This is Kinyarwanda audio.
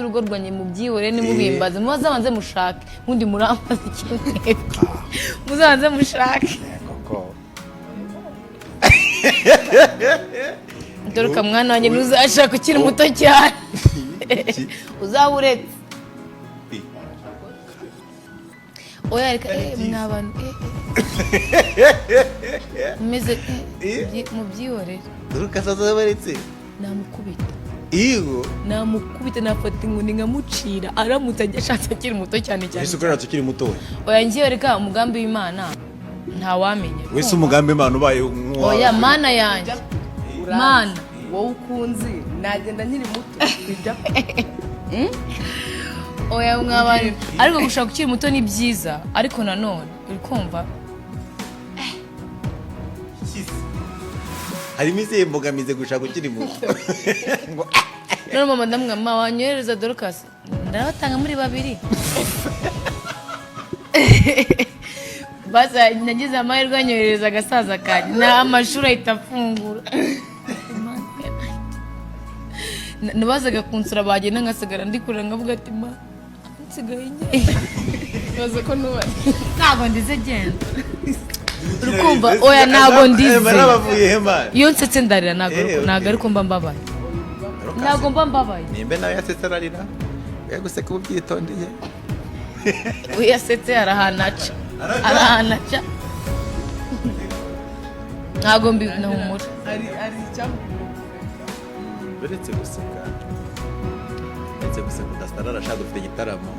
z'urugo rwanjye mubyihore nimubimbaze muzabanze mushake undi muramaze ikintu muzabanze mushake koko Dore mwana wanjye ntuzashaka ukiri muto cyane uzawuretse oya reka mwabantu meze mubyihorere dore kasaza baretse namukubita namukubita nafata inkoni nkamucira aramutse ajya ashatse akiri muto cyane ese ukorera tukiri muto oya ngiye reka umugambi w'Imana ntawamenya wese umugambi w'Imana ubaye oya mana yanjye mana wowe ukunzi nagenda nkiri muto bijya oya mwabari ariko gushaka ukiri muto ni byiza ariko nanone uri kumva harimo izihe mbogamizi gushaka ukiri muto none mama ndamwama wanyohereza Dorcas ndabatanga muri babiri basa nagize amahirwe anyohereza agasaza kanjye na amashuri ahita afungura nabazaga kunsura bagenda ngasigara ndikurira ngavuga ati ma nsigaye njye baza ko nubaye ntabwo ndize genda urukumva oya ntabwo ndize barabavuye hema iyo nsetse ndarira ntabwo ariko mba mbabaye ntabwo mba mbabaye nimbe nawe yasetse ararira yaguseka ubyitondeye uyasetse arahanaca ntabwo mbi nahumura ari icyambu uretse guseka udasara arashaka dufite igitaramo